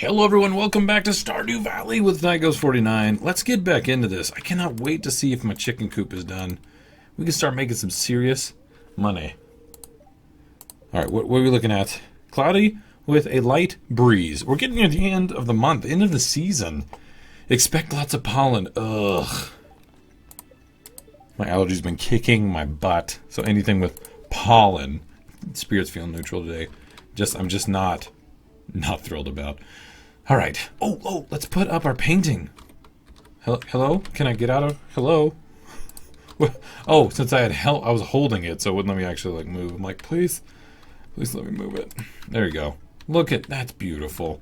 Hello everyone, welcome back to Stardew Valley with Nightghost 49. Let's get back into this. I cannot wait to see if my chicken coop is done. We can start making some serious money. Alright, what are we looking at? Cloudy with a light breeze. We're getting near the end of the month, end of the season. Expect lots of pollen. Ugh. My allergies been kicking my butt. So anything with pollen. Spirit's feeling neutral today. I'm just not thrilled about. All right. Oh, let's put up our painting. Hello? Can I get out of? Hello? Oh, since I was holding it, so it wouldn't let me actually like move. I'm like, please let me move it. There you go. Look at that's beautiful.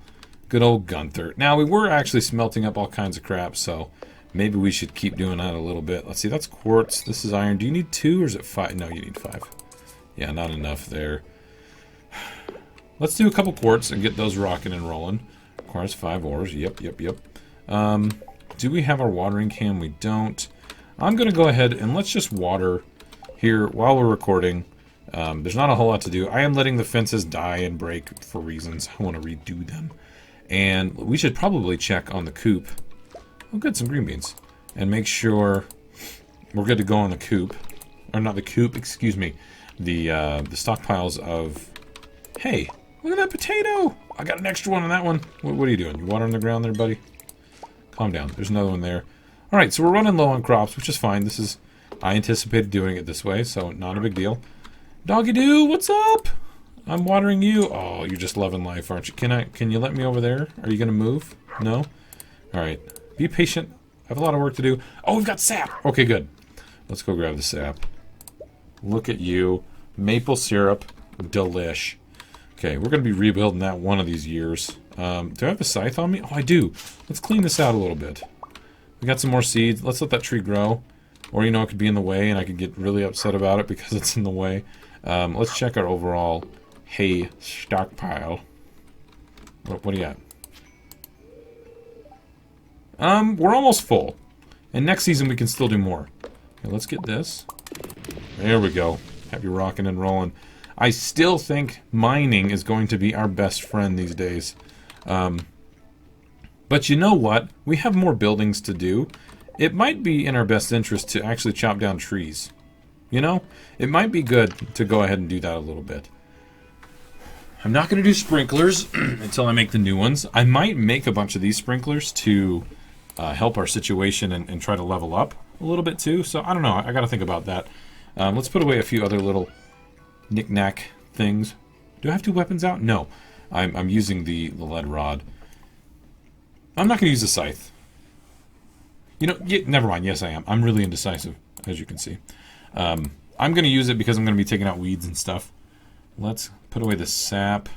Good old Gunther. Now we were actually smelting up all kinds of crap, so maybe we should keep doing that a little bit. Let's see. That's quartz. This is iron. Do you need 2 or is it 5? No, you need 5. Yeah, not enough there. Let's do a couple quartz and get those rocking and rolling. Requires 5 ores. Yep. Do we have our watering can? We don't. I'm going to go ahead and let's just water here while we're recording. There's not a whole lot to do. I am letting the fences die and break for reasons. I want to redo them. And we should probably check on the coop. Oh, good, some green beans. And make sure we're good to go on the coop. Or not the coop, excuse me. The stockpiles of... Hey! Look at that potato! I got an extra one on that one. What are you doing? You watering the ground there, buddy? Calm down. There's another one there. Alright, so we're running low on crops, which is fine. I anticipated doing it this way, so not a big deal. Doggy-doo, what's up? I'm watering you. Oh, you're just loving life, aren't you? Can you let me over there? Are you going to move? No? Alright. Be patient. I have a lot of work to do. Oh, we've got sap! Okay, good. Let's go grab the sap. Look at you. Maple syrup. Delish. Okay, we're going to be rebuilding that one of these years. Do I have a scythe on me? Oh, I do. Let's clean this out a little bit. We got some more seeds. Let's let that tree grow. Or, you know, it could be in the way, and I could get really upset about it because it's in the way. Let's check our overall hay stockpile. What do you got? We're almost full. And next season we can still do more. Okay, let's get this. There we go. Have you rocking and rolling. I still think mining is going to be our best friend these days. But you know what? We have more buildings to do. It might be in our best interest to actually chop down trees. You know? It might be good to go ahead and do that a little bit. I'm not going to do sprinklers until I make the new ones. I might make a bunch of these sprinklers to help our situation and try to level up a little bit too. So I don't know. I got to think about that. Let's put away a few other little knick-knack things. Do I have 2 weapons out? No. I'm using the lead rod. I'm not going to use the scythe. You know, never mind. Yes, I am. I'm really indecisive, as you can see. I'm going to use it because I'm going to be taking out weeds and stuff. Let's put away the sap.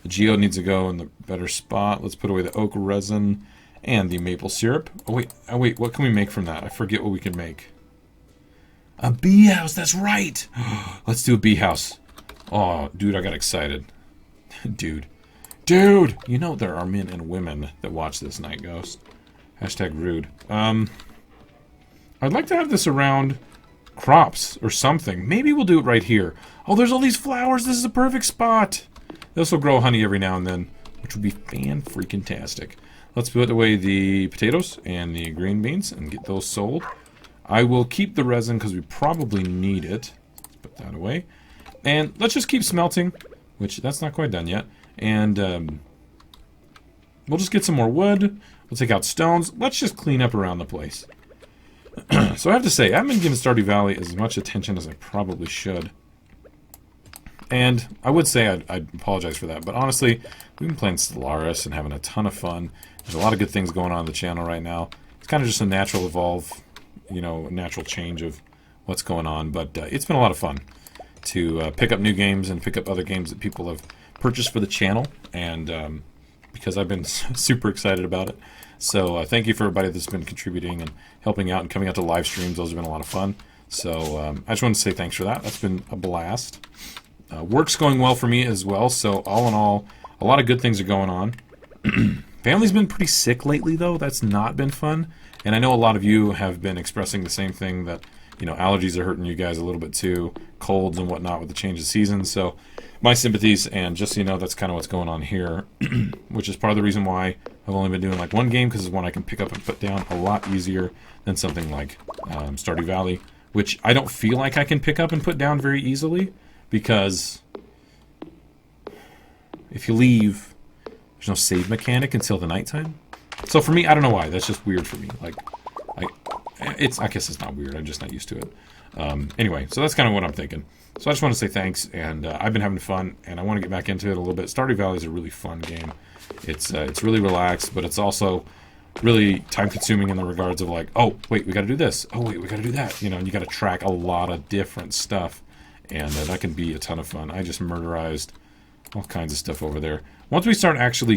The geode needs to go in the better spot. Let's put away the oak resin and the maple syrup. Oh, wait. What can we make from that? I forget what we can make. A bee house, that's right! Let's do a bee house. Oh, dude, I got excited. Dude. You know there are men and women that watch this Nightghost. Hashtag rude. I'd like to have this around crops or something. Maybe we'll do it right here. Oh, there's all these flowers. This is a perfect spot. This will grow honey every now and then, which would be fan-freaking-tastic. Let's put away the potatoes and the green beans and get those sold. I will keep the resin because we probably need it. Let's put that away. And let's just keep smelting, which that's not quite done yet. And we'll just get some more wood. We'll take out stones. Let's just clean up around the place. So I have to say, I haven't been giving Stardew Valley as much attention as I probably should. And I would say I'd apologize for that. But honestly, we've been playing Stellaris and having a ton of fun. There's a lot of good things going on the channel right now. It's kind of just a natural evolve. You know, natural change of what's going on, but it's been a lot of fun to pick up new games and pick up other games that people have purchased for the channel, and because I've been super excited about it. So thank you for everybody that's been contributing and helping out and coming out to live streams. Those have been a lot of fun. So I just want to say thanks for that. That's been a blast. Work's going well for me as well, so all in all, a lot of good things are going on. Family's been pretty sick lately, though. That's not been fun. And I know a lot of you have been expressing the same thing, that, you know, allergies are hurting you guys a little bit too, colds and whatnot with the change of seasons. So my sympathies, and just so you know, that's kind of what's going on here, which is part of the reason why I've only been doing like one game, because it's one I can pick up and put down a lot easier than something like Stardew Valley, which I don't feel like I can pick up and put down very easily, because if you leave, there's no save mechanic until the nighttime. So for me, I don't know why. That's just weird for me. Like, I guess it's not weird. I'm just not used to it. Anyway, so that's kind of what I'm thinking. So I just want to say thanks, and I've been having fun, and I want to get back into it a little bit. Stardew Valley is a really fun game. It's really relaxed, but it's also really time-consuming in the regards of like, oh, wait, we got to do this. Oh, wait, we got to do that. You know, and you got to track a lot of different stuff, and that can be a ton of fun. I just murderized all kinds of stuff over there. Once we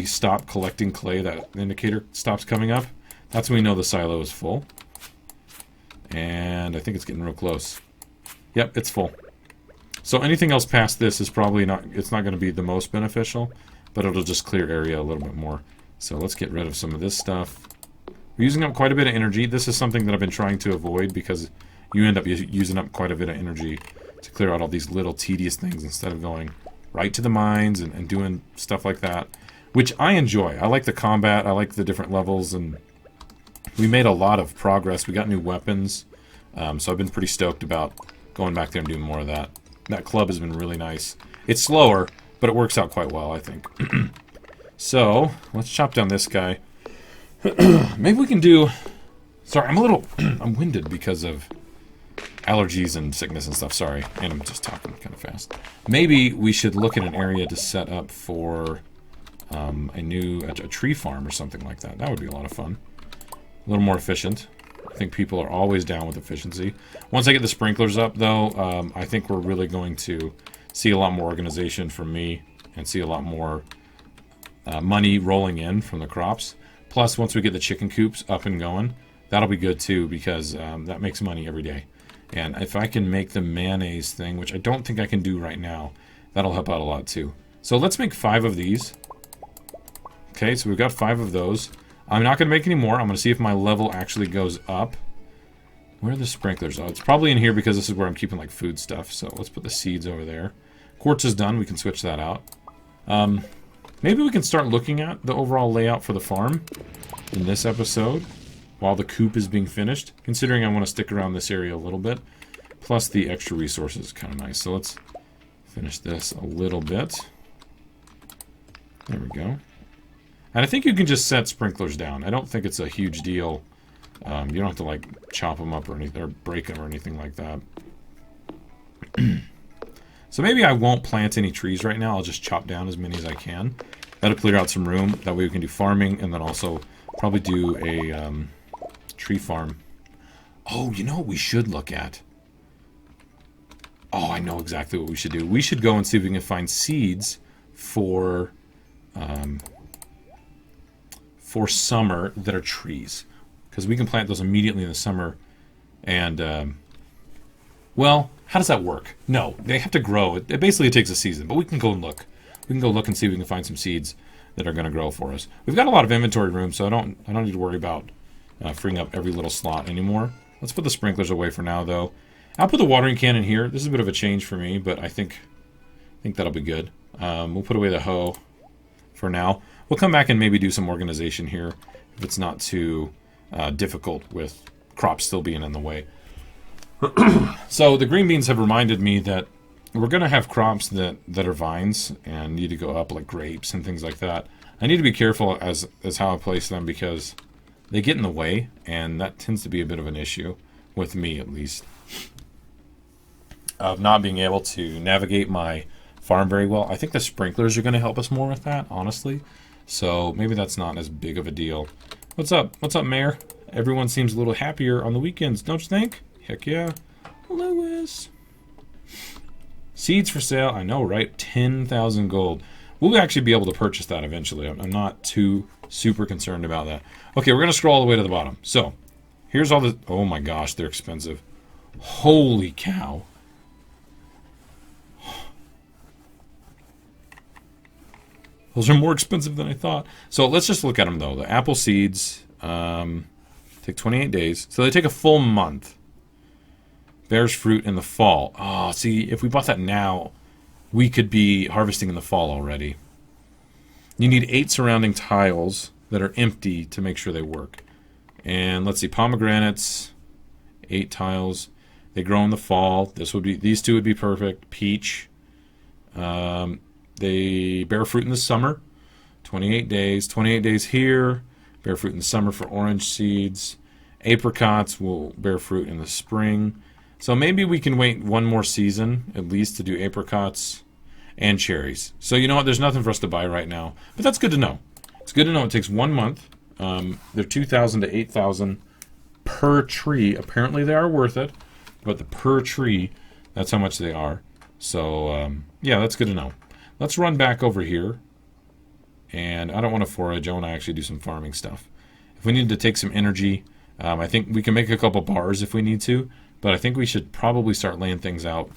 stop collecting clay, that indicator stops coming up. That's when we know the silo is full. And I think it's getting real close. Yep, it's full. So anything else past this is probably not, it's not going to be the most beneficial, but it'll just clear area a little bit more. So let's get rid of some of this stuff. We're using up quite a bit of energy. This is something that I've been trying to avoid, because you end up using up quite a bit of energy to clear out all these little tedious things instead of going right to the mines and doing stuff like that, which I enjoy. I like the combat. I like the different levels, and we made a lot of progress. We got new weapons, so I've been pretty stoked about going back there and doing more of that. That club has been really nice. It's slower, but it works out quite well, I think. So, let's chop down this guy. Maybe we can do... Sorry, I'm winded because of allergies and sickness and stuff, sorry. And I'm just talking kind of fast. Maybe we should look at an area to set up for a tree farm or something like that. That would be a lot of fun. A little more efficient. I think people are always down with efficiency. Once I get the sprinklers up, though, I think we're really going to see a lot more organization from me and see a lot more money rolling in from the crops. Plus, once we get the chicken coops up and going, that'll be good too, because that makes money every day. And if I can make the mayonnaise thing, which I don't think I can do right now, that'll help out a lot too. So let's make 5 of these. Okay, so we've got 5 of those. I'm not going to make any more. I'm going to see if my level actually goes up. Where are the sprinklers? Oh, it's probably in here, because this is where I'm keeping like food stuff. So let's put the seeds over there. Quartz is done. We can switch that out. Maybe we can start looking at the overall layout for the farm in this episode while the coop is being finished, considering I want to stick around this area a little bit. Plus the extra resources is kind of nice. So let's finish this a little bit. There we go. And I think you can just set sprinklers down. I don't think it's a huge deal. You don't have to like chop them up or anything, or break them or anything like that. So maybe I won't plant any trees right now. I'll just chop down as many as I can. That'll clear out some room. That way we can do farming, and then also probably do a tree farm. Oh, you know what we should look at? Oh, I know exactly what we should do. We should go and see if we can find seeds for summer that are trees. Because we can plant those immediately in the summer. And, well, how does that work? No, they have to grow. It basically takes a season, but we can go and look. We can go look and see if we can find some seeds that are going to grow for us. We've got a lot of inventory room, so I don't need to worry about freeing up every little slot anymore. Let's put the sprinklers away for now, though. I'll put the watering can in here. This is a bit of a change for me, but I think that'll be good. We'll put away the hoe for now. We'll come back and maybe do some organization here if it's not too difficult with crops still being in the way. So the green beans have reminded me that we're going to have crops that are vines and need to go up, like grapes and things like that. I need to be careful as how I place them, because they get in the way, and that tends to be a bit of an issue, with me at least, of not being able to navigate my farm very well. I think the sprinklers are going to help us more with that, honestly. So maybe that's not as big of a deal. What's up? What's up, Mayor? Everyone seems a little happier on the weekends, don't you think? Heck yeah. Lewis. Seeds for sale. I know, right? 10,000 gold. We'll actually be able to purchase that eventually. I'm not too super concerned about that. Okay, we're going to scroll all the way to the bottom. So, here's all the... Oh my gosh, they're expensive. Holy cow. Those are more expensive than I thought. So, let's just look at them, though. The apple seeds... Take 28 days. So they take a full month. Bears fruit in the fall. Oh, see, if we bought that now, we could be harvesting in the fall already. You need 8 surrounding tiles that are empty to make sure they work. And let's see, pomegranates, 8 tiles. They grow in the fall. These two would be perfect. Peach. They bear fruit in the summer. 28 days. 28 days here. Bear fruit in the summer for orange seeds. Apricots will bear fruit in the spring. So maybe we can wait one more season, at least, to do apricots and cherries. So you know what? There's nothing for us to buy right now. But that's good to know. It's good to know it takes 1 month. They're 2,000 to 8,000 per tree. Apparently they are worth it. But the per tree, that's how much they are. So, yeah, that's good to know. Let's run back over here. And I don't want to forage. I want to actually do some farming stuff. If we need to take some energy, I think we can make a couple bars if we need to. But I think we should probably start laying things out.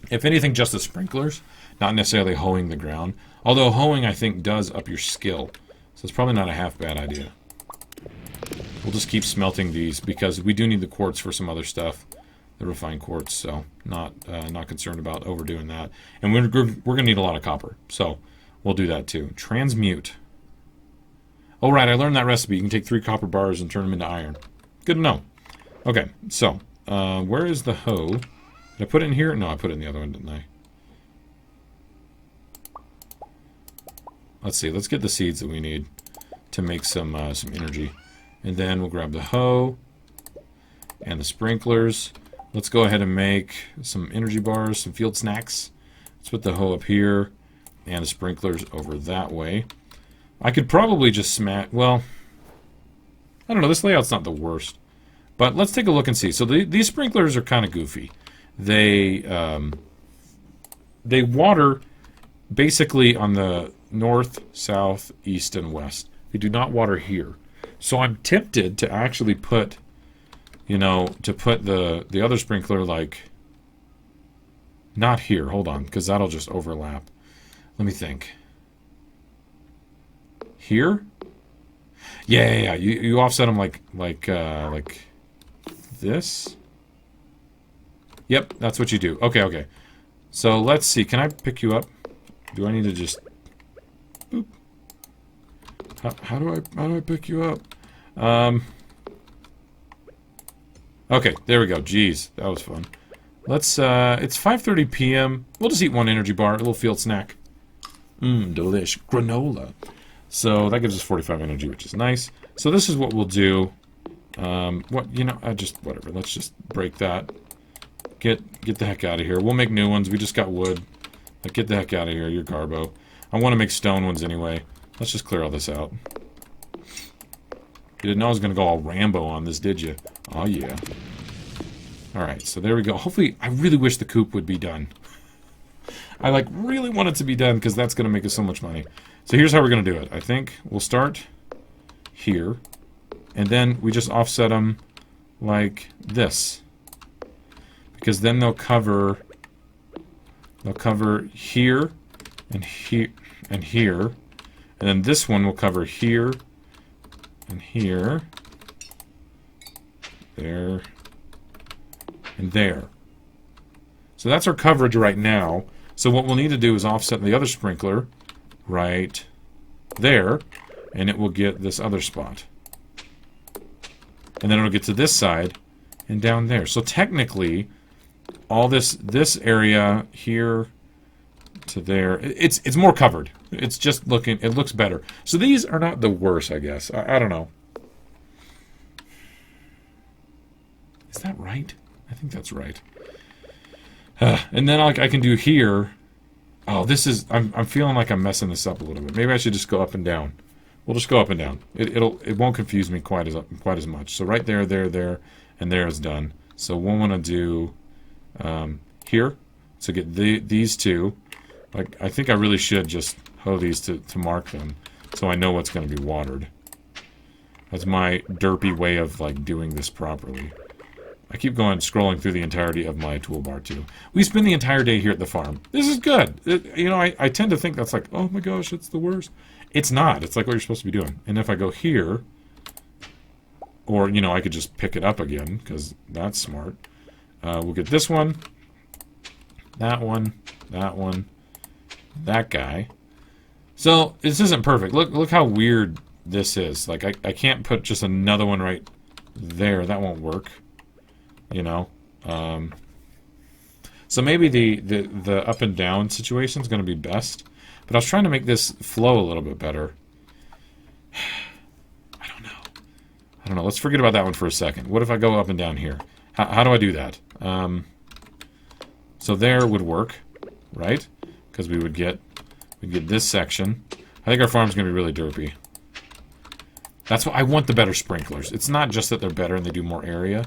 If anything, just the sprinklers. Not necessarily hoeing the ground. Although hoeing, I think, does up your skill. So it's probably not a half bad idea. We'll just keep smelting these because we do need the quartz for some other stuff. The refined quartz, so not concerned about overdoing that. And we're going to need a lot of copper. So we'll do that too. Transmute. Oh, right, I learned that recipe. You can take 3 copper bars and turn them into iron. Good to know. Okay, so where is the hoe? Did I put it in here? No, I put it in the other one, didn't I? Let's see. Let's get the seeds that we need to make some energy. And then we'll grab the hoe and the sprinklers. Let's go ahead and make some energy bars, some field snacks. Let's put the hoe up here and the sprinklers over that way. I could probably just smash... Well, I don't know. This layout's not the worst. But let's take a look and see. So these sprinklers are kind of goofy. They water basically on the north, south, east, and west. They do not water here. So I'm tempted to actually put, to put the other sprinkler, like, not here. Hold on, because that'll just overlap. Let me think. Here? Yeah. You offset them like this. Yep, that's what you do. Okay. So let's see. Can I pick you up? Do I need to just... Boop. How do I pick you up? Okay, there we go. Jeez, that was fun. Let's, it's 5:30 p.m. We'll just eat one energy bar, a little field snack. Delish. Granola. So that gives us 45 energy, which is nice. So this is what we'll do. Whatever. Let's just break that. Get the heck out of here. We'll make new ones. We just got wood. Like, get the heck out of here. You're garbo. I want to make stone ones anyway. Let's just clear all this out. You didn't know I was going to go all Rambo on this, did you? Oh, yeah. Alright, so there we go. Hopefully, I really wish the coop would be done. I, really want it to be done because that's going to make us so much money. So here's how we're going to do it. I think we'll start here. And then we just offset them like this. Because then they'll cover here and here and here. And then this one will cover here and here. There. And there. So that's our coverage right now. So what we'll need to do is offset the other sprinkler right there. And it will get this other spot. And then it'll get to this side and down there. So technically, all this area here to there, it's more covered. It's just it looks better. So these are not the worst, I guess. I don't know. Is that right? I think that's right. And then I can do here. Oh, I'm feeling like I'm messing this up a little bit. Maybe I should just go up and down. We'll just go up and down. It won't confuse me quite as much. So right there, and there is done. So we'll want to do here. So get these two. I think I really should just hoe these to mark them, so I know what's going to be watered. That's my derpy way of doing this properly. I keep scrolling through the entirety of my toolbar too. We spend the entire day here at the farm. This is good. I tend to think that's oh my gosh, it's the worst. It's not. It's what you're supposed to be doing. And if I go here, Or, you know, I could just pick it up again, because that's smart. We'll get this one, that one, that guy. So, this isn't perfect. Look how weird this is. Like, I can't put just another one right there. That won't work. You know? So maybe the up and down situation is going to be best. But I was trying to make this flow a little bit better. I don't know. Let's forget about that one for a second. What if I go up and down here? How do I do that? So there would work, right? Because we'd get this section. I think our farm's going to be really derpy. That's why I want the better sprinklers. It's not just that they're better and they do more area.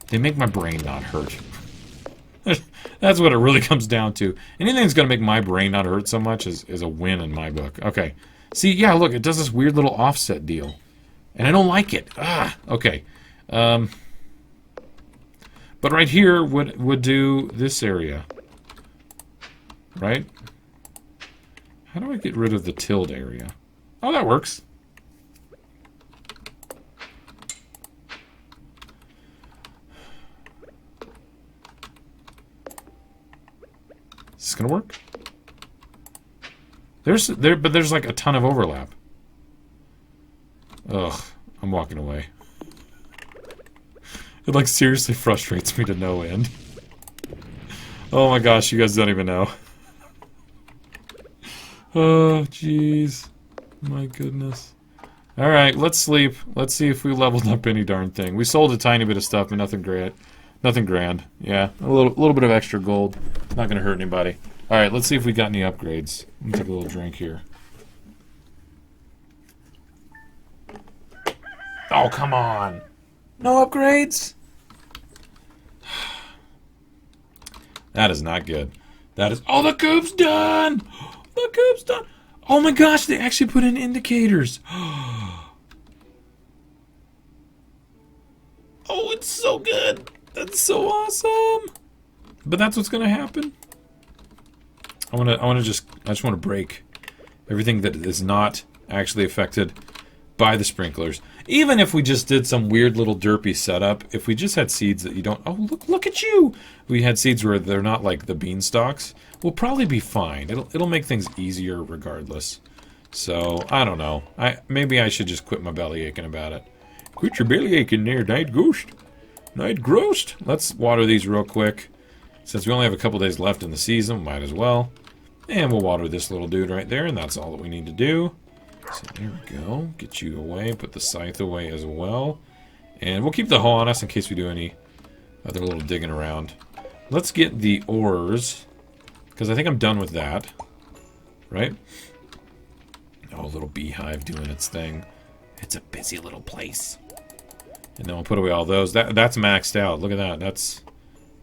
They make my brain not hurt. That's what it really comes down to. Anything that's going to make my brain not hurt so much is a win in my book. Okay. See, yeah, look, it does this weird little offset deal. And I don't like it. Okay. But right here would do this area. Right? How do I get rid of the tilled area? Oh, that works. Is this gonna work? But there's like a ton of overlap. Ugh, I'm walking away. It like seriously frustrates me to no end. Oh my gosh, you guys don't even know. Oh, jeez. My goodness. Alright, let's sleep. Let's see if we leveled up any darn thing. We sold a tiny bit of stuff, but nothing great. Nothing grand. Yeah, a little bit of extra gold. Not gonna hurt anybody. Alright, let's see if we got any upgrades. Let me take a little drink here. Oh, come on. No upgrades? That is not good. That is... Oh, the coop's done! The coop's done! Oh my gosh, they actually put in indicators. Oh, it's so good. That's so awesome. But that's what's gonna happen. I just want to break everything that is not actually affected by the sprinklers. Even if we just did some weird little derpy setup, if we just had seeds that you don't... Oh, look at you! We had seeds where they're not like the beanstalks. We'll probably be fine. It'll make things easier regardless. So, I don't know. Maybe I should just quit my belly aching about it. Quit your belly aching there, Nightghost. Nightghost. Let's water these real quick. Since we only have a couple days left in the season, might as well. And we'll water this little dude right there, and that's all that we need to do. So there we go. Get you away. Put the scythe away as well. And we'll keep the hoe on us in case we do any other little digging around. Let's get the ores, because I think I'm done with that. Right? Oh, little beehive doing its thing. It's a busy little place. And then we'll put away all those. That's maxed out. Look at that. That's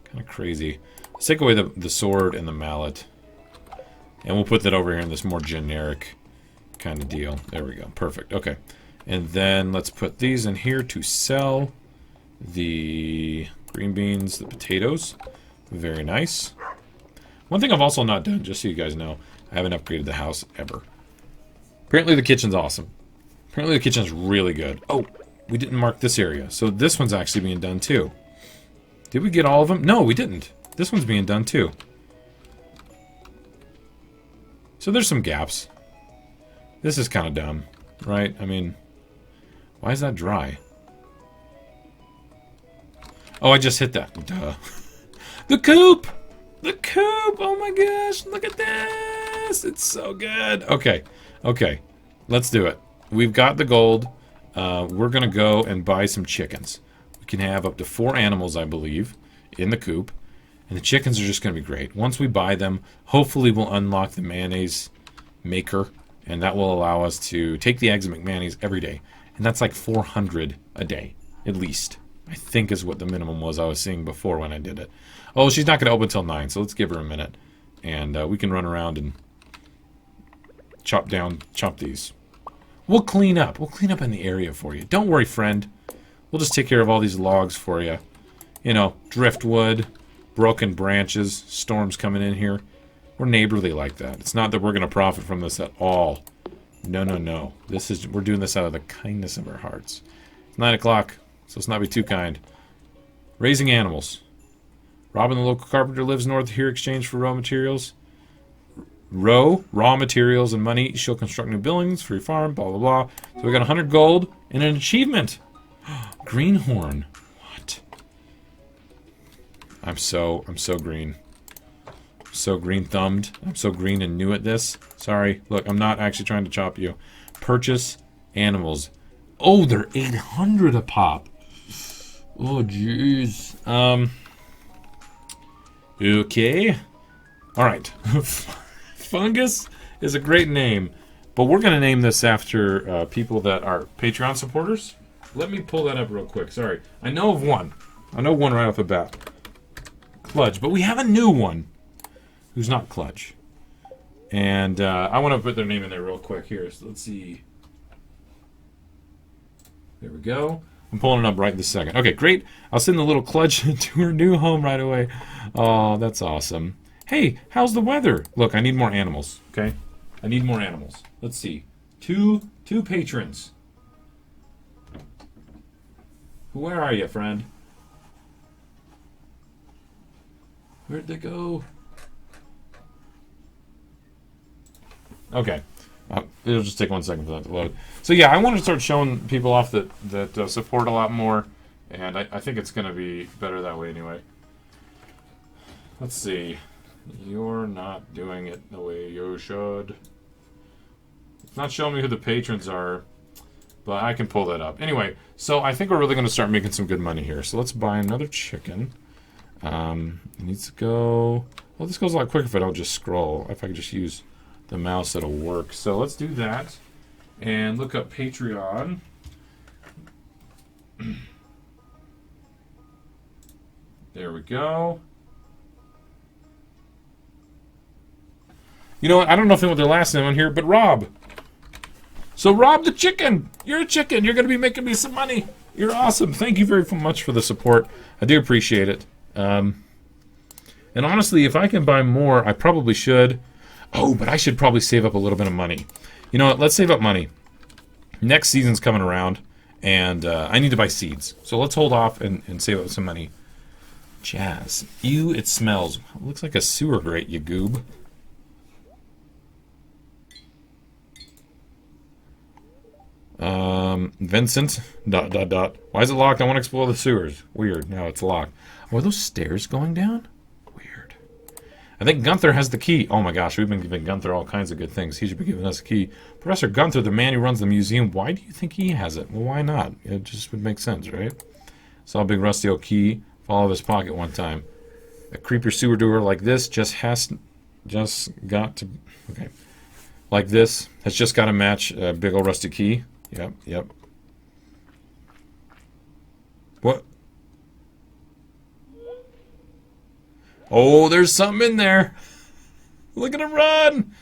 kind of crazy. Let's take away the sword and the mallet. And we'll put that over here in this more generic kind of deal. There we go. Perfect. Okay. And then let's put these in here to sell. The green beans, the potatoes. Very nice. One thing I've also not done, just so you guys know, I haven't upgraded the house ever. Apparently the kitchen's awesome. Apparently the kitchen's really good. Oh, we didn't mark this area. So this one's actually being done too. Did we get all of them? No, we didn't. This one's being done too. So there's some gaps. This is kind of dumb, right? I mean, why is that dry? Oh, I just hit that. Duh. The coop! The coop! Oh my gosh, look at this! It's so good. Okay, okay. Let's do it. We've got the gold. We're going to go and buy some chickens. We can have up to 4 animals, I believe, in the coop. And the chickens are just going to be great. Once we buy them, hopefully we'll unlock the mayonnaise maker. And that will allow us to take the eggs and make mayonnaise every day. And that's like 400 a day, at least. I think is what the minimum was I was seeing before when I did it. Oh, she's not going to open until 9, so let's give her a minute. And we can run around and chop these. We'll clean up. We'll clean up in the area for you. Don't worry, friend. We'll just take care of all these logs for you. You know, driftwood, broken branches, storms coming in here. We're neighborly like that. It's not that we're going to profit from this at all. No, no, no. We're doing this out of the kindness of our hearts. It's 9 o'clock. so let's not be too kind. Raising animals. Robin, the local carpenter, lives north here. Exchange for raw materials. Raw materials and money. She'll construct new buildings for your farm. Blah blah blah. So we got 100 gold and an achievement. Greenhorn. What? I'm so green. I'm so green thumbed. I'm so green and new at this. Sorry. Look, I'm not actually trying to chop you. Purchase animals. Oh, they're 800 a pop. Oh, jeez. Okay. Alright. Fungus is a great name. But we're going to name this after people that are Patreon supporters. Let me pull that up real quick. Sorry. I know of one. I know one right off the bat. Clutch. But we have a new one who's not Clutch. And I want to put their name in there real quick. Here. So let's see. There we go. I'm pulling it up right this second. Okay, great. I'll send the little Clutch to her new home right away. Oh, that's awesome. Hey, how's the weather? Look, I need more animals, okay? I need more animals. Let's see. Two patrons. Where are you, friend? Where'd they go? Okay. It'll just take 1 second for that to load. So yeah, I want to start showing people off that support a lot more, and I think it's going to be better that way anyway. Let's see. You're not doing it the way you should. It's not showing me who the patrons are, but I can pull that up. Anyway, so I think we're really going to start making some good money here. So let's buy another chicken. It needs to go... Well, this goes a lot quicker if I don't just scroll. If I could just use the mouse, it'll work. So let's do that and look up Patreon. There we go. You know what? I don't know if they want their last name on here, but Rob. So Rob the chicken. You're a chicken. You're going to be making me some money. You're awesome. Thank you very much for the support. I do appreciate it. And honestly, if I can buy more, I probably should. Oh, but I should probably save up a little bit of money. You know what? Let's save up money. Next season's coming around, and I need to buy seeds. So let's hold off and save up some money. Jazz. Ew, it smells. It looks like a sewer grate, you goob. Vincent. ... Why is it locked? I want to explore the sewers. Weird. Now it's locked. Oh, are those stairs going down? Weird. I think Gunther has the key. Oh my gosh, we've been giving Gunther all kinds of good things. He should be giving us a key. Professor Gunther, the man who runs the museum, why do you think he has it? Well, why not? It just would make sense, right? Saw a big rusty old key fall out of his pocket one time. A creepier sewer door like this just got to... Okay. Like this has just got to match a big old rusty key. Yep. What? Oh, there's something in there. Look at him run.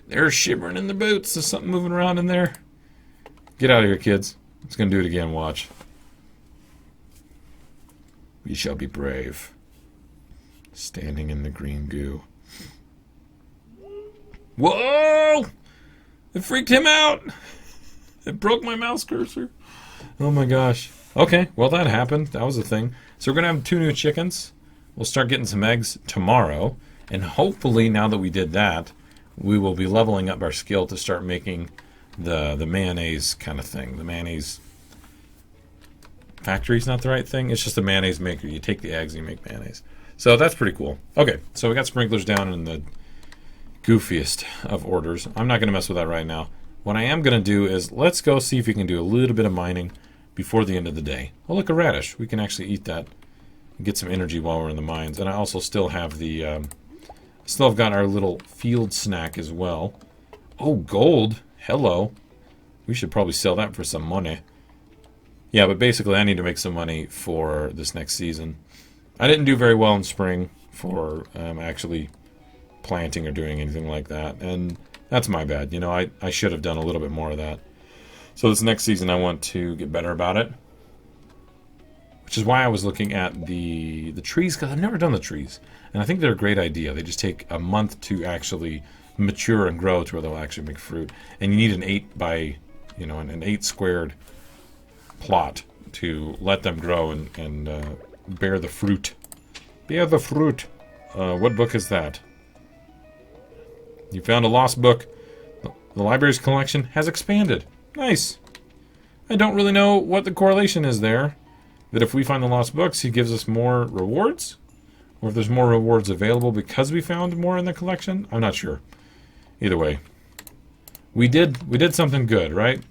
They're shivering in the boots. There's something moving around in there. Get out of here, kids. It's going to do it again. Watch. We shall be brave. Standing in the green goo. Whoa! It freaked him out. It broke my mouse cursor. Oh my gosh. Okay, well that happened. That was a thing. So we're going to have 2 new chickens. We'll start getting some eggs tomorrow. And hopefully now that we did that, we will be leveling up our skill to start making the mayonnaise kind of thing. The mayonnaise factory's not the right thing. It's just a mayonnaise maker. You take the eggs and you make mayonnaise. So that's pretty cool. Okay, so we got sprinklers down in the goofiest of orders. I'm not going to mess with that right now. What I am going to do is let's go see if we can do a little bit of mining before the end of the day. Oh, look, a radish. We can actually eat that and get some energy while we're in the mines. And I also still have the... still have got our little field snack as well. Oh, gold. Hello. We should probably sell that for some money. Yeah, but basically I need to make some money for this next season. I didn't do very well in spring for actually planting or doing anything like that. And that's my bad. You know, I should have done a little bit more of that. So this next season I want to get better about it. Which is why I was looking at the trees, because I've never done the trees. And I think they're a great idea. They just take a month to actually mature and grow to where they'll actually make fruit. And you need an 8 by, you know, an 8 squared plot to let them grow and bear the fruit. Bear the fruit. What book is that? You found a lost book. The library's collection has expanded. Nice. I don't really know what the correlation is there. That if we find the lost books, he gives us more rewards? Or if there's more rewards available because we found more in the collection? I'm not sure. Either way. We did something good, right?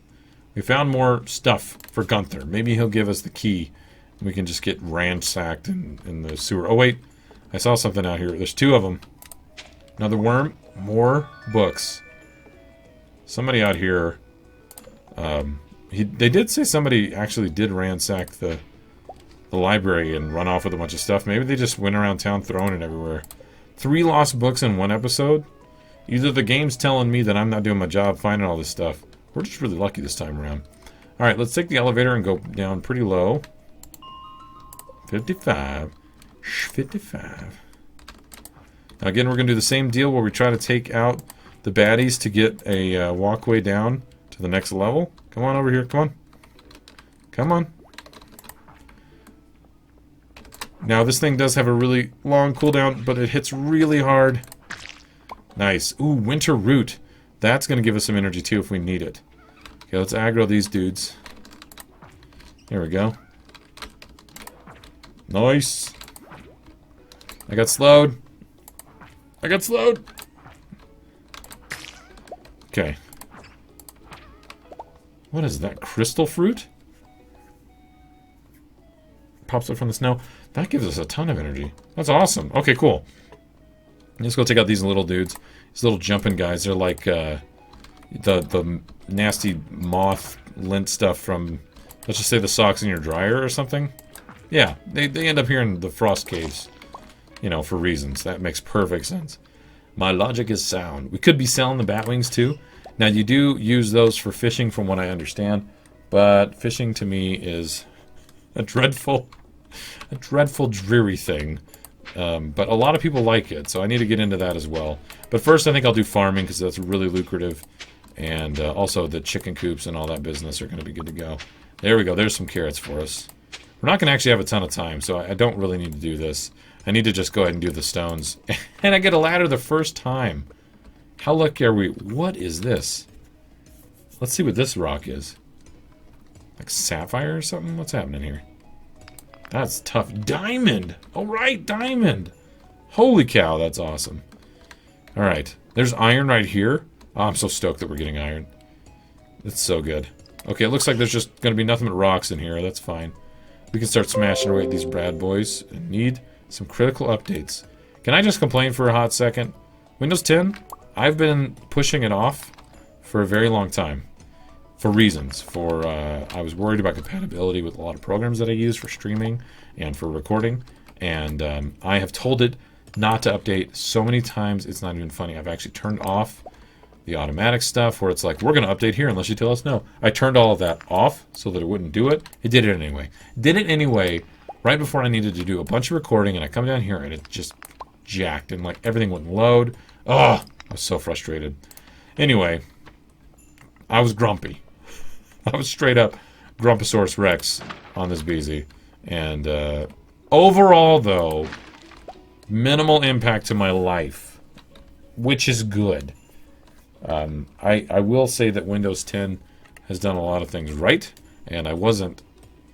We found more stuff for Gunther. Maybe he'll give us the key. And we can just get ransacked in the sewer. Oh, wait. I saw something out here. There's 2 of them. Another worm. More books. Somebody out here... they did say somebody actually did ransack the library and run off with a bunch of stuff. Maybe they just went around town throwing it everywhere. 3 lost books in 1 episode? Either the game's telling me that I'm not doing my job finding all this stuff. We're just really lucky this time around. Alright, let's take the elevator and go down pretty low. 55. 55. Now again, we're going to do the same deal where we try to take out the baddies to get a walkway down to the next level. Come on over here. Come on. Come on. Now, this thing does have a really long cooldown, but it hits really hard. Nice. Ooh, Winter Root. That's going to give us some energy, too, if we need it. Okay, let's aggro these dudes. There we go. Nice. I got slowed. I got slowed. Okay. What is that? Crystal fruit? Pops up from the snow. That gives us a ton of energy. That's awesome. Okay, cool. Let's go take out these little dudes. These little jumping guys. They're like the nasty moth lint stuff from, let's just say, the socks in your dryer or something. Yeah, they end up here in the frost caves. You know, for reasons. That makes perfect sense. My logic is sound. We could be selling the bat wings too. Now, you do use those for fishing from what I understand. But fishing to me is a dreadful, dreary thing. But a lot of people like it, so I need to get into that as well. But first, I think I'll do farming, because that's really lucrative. And also the chicken coops and all that business are going to be good to go. There we go. There's some carrots for us. We're not going to actually have a ton of time, so I don't really need to do this. I need to just go ahead and do the stones. And I get a ladder the first time. How lucky are we? What is this? Let's see what this rock is. Like sapphire or something? What's happening here? That's tough. Diamond! Alright, diamond! Holy cow, that's awesome. Alright, there's iron right here. Oh, I'm so stoked that we're getting iron. It's so good. Okay, it looks like there's just going to be nothing but rocks in here. That's fine. We can start smashing away at these bad boys. I need some critical updates. Can I just complain for a hot second? Windows 10, I've been pushing it off for a very long time. For reasons. I was worried about compatibility with a lot of programs that I use for streaming and for recording. And I have told it not to update so many times, it's not even funny. I've actually turned off the automatic stuff where it's like, we're going to update here unless you tell us no. I turned all of that off so that it wouldn't do it. It did it anyway. Did it anyway right before I needed to do a bunch of recording, and I come down here and it just jacked and like everything wouldn't load. Oh, I was so frustrated. Anyway, I was grumpy. I was straight up Grumposaurus Rex on this BZ. And overall, though, minimal impact to my life, which is good. I will say that Windows 10 has done a lot of things right, and I wasn't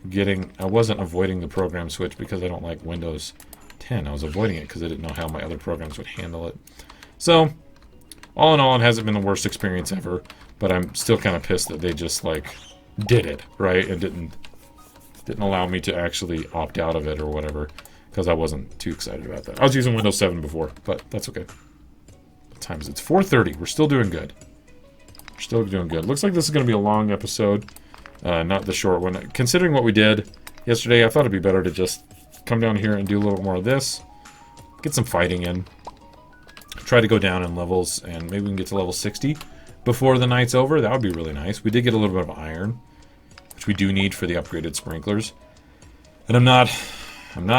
avoiding the program switch because I don't like Windows 10. I was avoiding it because I didn't know how my other programs would handle it. So, all in all, it hasn't been the worst experience ever, but I'm still kind of pissed that they just, like, did it, right? And didn't allow me to actually opt out of it or whatever, because I wasn't too excited about that. I was using Windows 7 before, but that's okay. What time is it? It's 4:30. We're still doing good. We're still doing good. Looks like this is going to be a long episode, not the short one. Considering what we did yesterday, I thought it'd be better to just come down here and do a little more of this. Get some fighting in. Try to go down in levels, and maybe we can get to level 60 before the night's over. That would be really nice. We did get a little bit of iron, which we do need for the upgraded sprinklers. And I'm not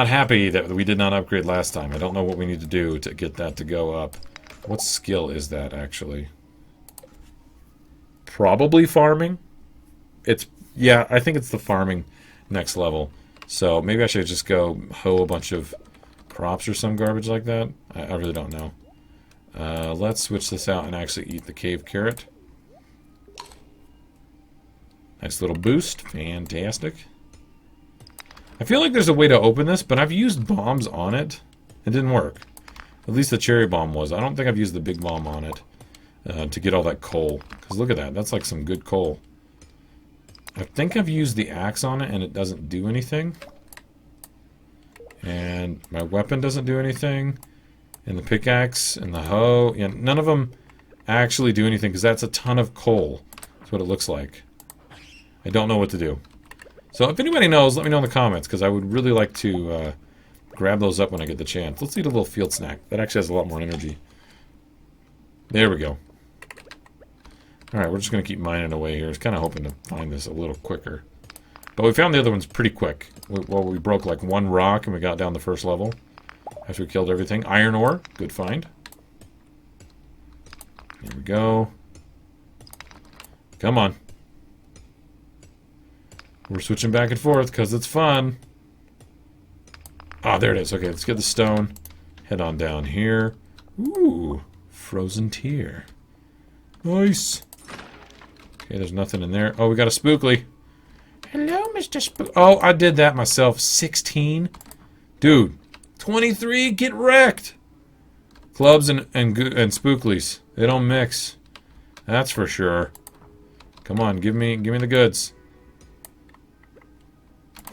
happy that we did not upgrade last time. I don't know what we need to do to get that to go up. What skill is that, actually? Probably farming. Yeah, I think it's the farming. next level. So maybe I should just go hoe a bunch of crops or some garbage like that. I really don't know. Let's switch this out and actually eat the cave carrot. Nice little boost. Fantastic. I feel like there's a way to open this, but I've used bombs on it. It didn't work. At least the cherry bomb was. I don't think I've used the big bomb on it to get all that coal. Because look at that. That's like some good coal. I think I've used the axe on it and it doesn't do anything. And my weapon doesn't do anything. And the pickaxe and the hoe. Yeah, none of them actually do anything because that's a ton of coal. That's what it looks like. I don't know what to do. So if anybody knows, let me know in the comments because I would really like to grab those up when I get the chance. Let's eat a little field snack. That actually has a lot more energy. There we go. Alright, we're just going to keep mining away here. I was kind of hoping to find this a little quicker. But we found the other ones pretty quick. Well, we broke like one rock and we got down the first level. After we killed everything. Iron ore. Good find. There we go. Come on. We're switching back and forth because it's fun. Ah, there it is. Okay, let's get the stone. Head on down here. Ooh, frozen tear. Nice. Okay, there's nothing in there. Oh, we got a spookly. Hello, Mr. Spook. Oh, I did that myself. 16? Dude, 23? Get wrecked. Clubs and spooklies. They don't mix. That's for sure. Come on, give me the goods.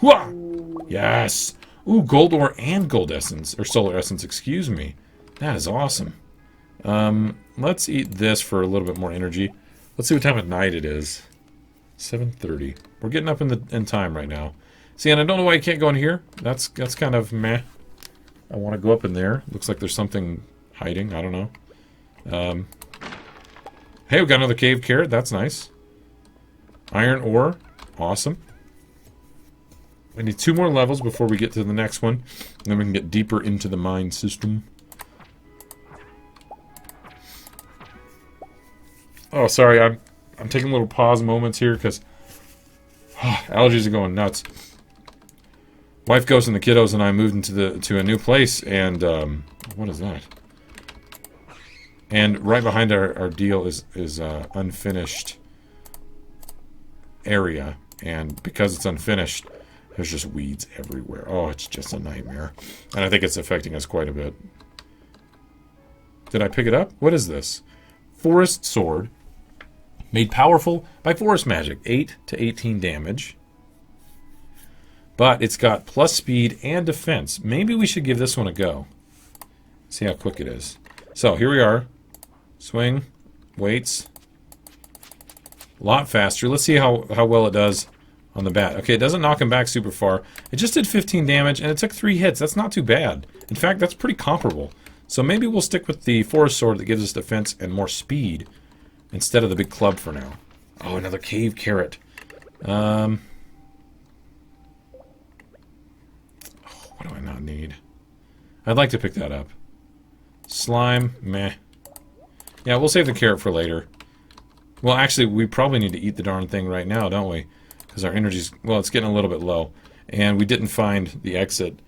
Whoa! Yes! Ooh, gold ore and gold essence. Or solar essence, excuse me. That is awesome. Let's eat this for a little bit more energy. Let's see what time of night it is. 7:30. We're getting up in time right now. See, and I don't know why I can't go in here. That's kind of meh. I want to go up in there. Looks like there's something hiding. I don't know. Hey, we got another cave carrot. That's nice. Iron ore. Awesome. We need 2 more levels before we get to the next one. And then we can get deeper into the mine system. Oh, sorry. I'm taking little pause moments here because allergies are going nuts. Wife, Ghost, and the kiddos and I moved into a new place, and what is that? And right behind our deal is unfinished area, and because it's unfinished, there's just weeds everywhere. Oh, it's just a nightmare, and I think it's affecting us quite a bit. Did I pick it up? What is this? Forest sword, made powerful by forest magic, 8 to 18 damage. But it's got plus speed and defense. Maybe we should give this one a go. See how quick it is. So, here we are. Swing. Waits. A lot faster. Let's see how well it does on the bat. Okay, it doesn't knock him back super far. It just did 15 damage, and it took 3 hits. That's not too bad. In fact, that's pretty comparable. So maybe we'll stick with the forest sword that gives us defense and more speed instead of the big club for now. Oh, another cave carrot. What do I not need? I'd like to pick that up. Slime, meh. Yeah, we'll save the carrot for later. Well, actually, we probably need to eat the darn thing right now, don't we? Because our energy's... Well, it's getting a little bit low. And we didn't find the exit.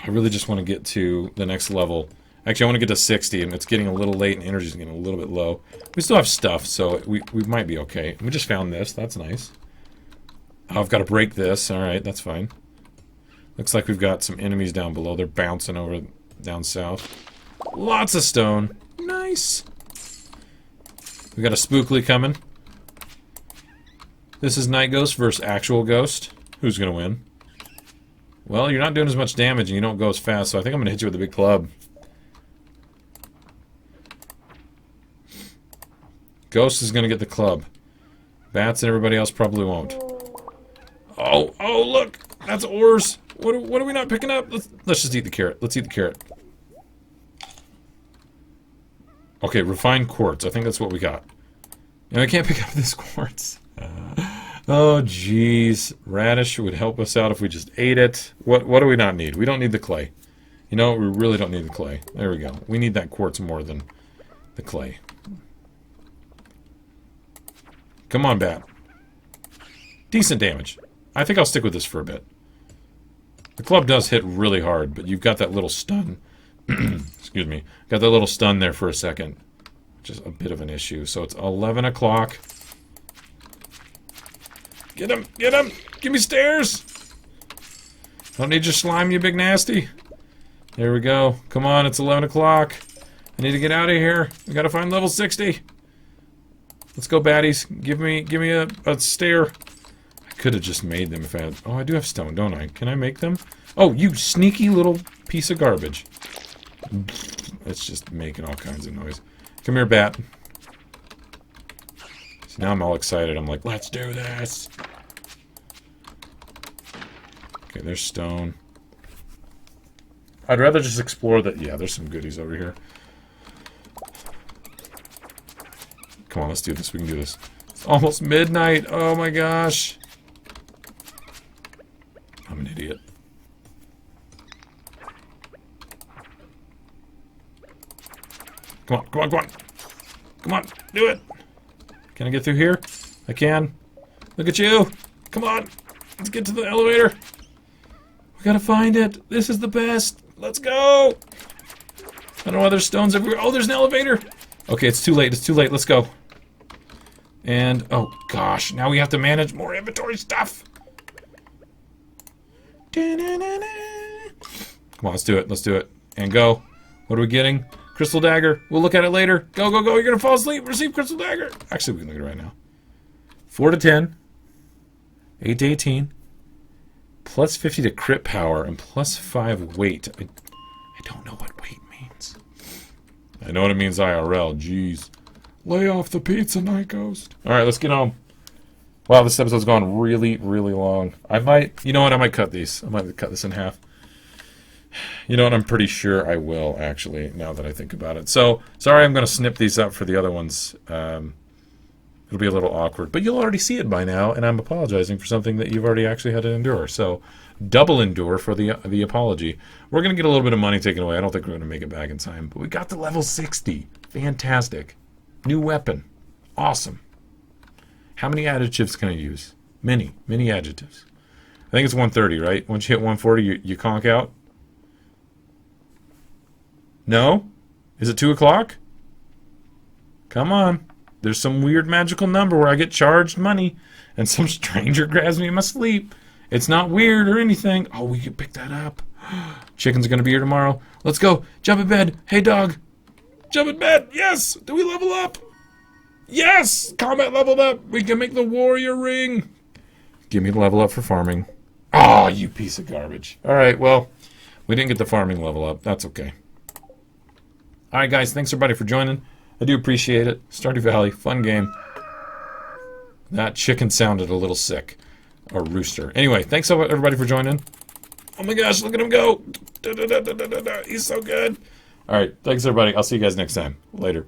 I really just want to get to the next level. Actually, I want to get to 60, and it's getting a little late, and energy's getting a little bit low. We still have stuff, so we might be okay. We just found this. That's nice. Oh, I've got to break this. Alright, that's fine. Looks like we've got some enemies down below. They're bouncing over down south. Lots of stone. Nice. We got a spookly coming. This is Nightghost versus actual Ghost. Who's going to win? Well, you're not doing as much damage and you don't go as fast, so I think I'm going to hit you with a big club. Ghost is going to get the club. Bats and everybody else probably won't. Oh, look! That's ores! What are we not picking up? Let's just eat the carrot. Let's eat the carrot. Okay, refined quartz. I think that's what we got. And I can't pick up this quartz. Oh, jeez. Radish would help us out if we just ate it. What do we not need? We don't need the clay. You know, we really don't need the clay. There we go. We need that quartz more than the clay. Come on, bat. Decent damage. I think I'll stick with this for a bit. The club does hit really hard, but you've got that little stun. Excuse me. Got that little stun there for a second. Which is a bit of an issue. So it's 11 o'clock. Get him! Get him! Give me stairs! Don't need your slime, you big nasty. There we go. Come on, it's 11 o'clock. I need to get out of here. We gotta find level 60. Let's go, baddies. Give me a stair. I could have just made them if I had... Oh, I do have stone, don't I? Can I make them? Oh, you sneaky little piece of garbage. It's just making all kinds of noise. Come here, bat. So now I'm all excited. I'm like, let's do this. Okay, there's stone. I'd rather just explore that. Yeah, there's some goodies over here. Come on, let's do this. We can do this. It's almost midnight. Oh my gosh. I'm an idiot. Come on, come on, come on. Come on, do it. Can I get through here? I can. Look at you. Come on. Let's get to the elevator. We gotta find it. This is the best. Let's go. I don't know why there's stones everywhere. Oh, there's an elevator. Okay, it's too late. It's too late. Let's go. And, oh gosh, now we have to manage more inventory stuff. Come on, let's do it. Let's do it. And go. What are we getting? Crystal dagger. We'll look at it later. Go, go, go. You're going to fall asleep. Receive crystal dagger. Actually, we can look at it right now. 4 to 10. 8 to 18. Plus 50 to crit power and plus 5 weight. I don't know what weight means. I know what it means IRL. Jeez. Lay off the pizza, Nightghost. Alright, let's get home. Wow, this episode's gone really, really long. I might... You know what? I might cut these. I might cut this in half. You know what? I'm pretty sure I will, actually, now that I think about it. So, sorry I'm going to snip these up for the other ones. It'll be a little awkward. But you'll already see it by now, and I'm apologizing for something that you've already actually had to endure. So, double endure for the apology. We're going to get a little bit of money taken away. I don't think we're going to make it back in time. But we got to level 60. Fantastic. New weapon. Awesome. How many adjectives can I use? Many. Many adjectives. I think it's 130, right? Once you hit 140, you conk out? No? Is it 2 o'clock? Come on. There's some weird magical number where I get charged money and some stranger grabs me in my sleep. It's not weird or anything. Oh, we can pick that up. Chicken's gonna be here tomorrow. Let's go. Jump in bed. Hey, dog. Jump in bed. Yes. Do we level up? Yes. Combat leveled up. We can make the warrior ring. Give me the level up for farming. Oh, you piece of garbage. All right. Well, we didn't get the farming level up. That's okay. All right, guys. Thanks, everybody, for joining. I do appreciate it. Stardew Valley. Fun game. That chicken sounded a little sick. Or rooster. Anyway, thanks, everybody, for joining. Oh, my gosh. Look at him go. He's so good. All right. Thanks, everybody. I'll see you guys next time. Later.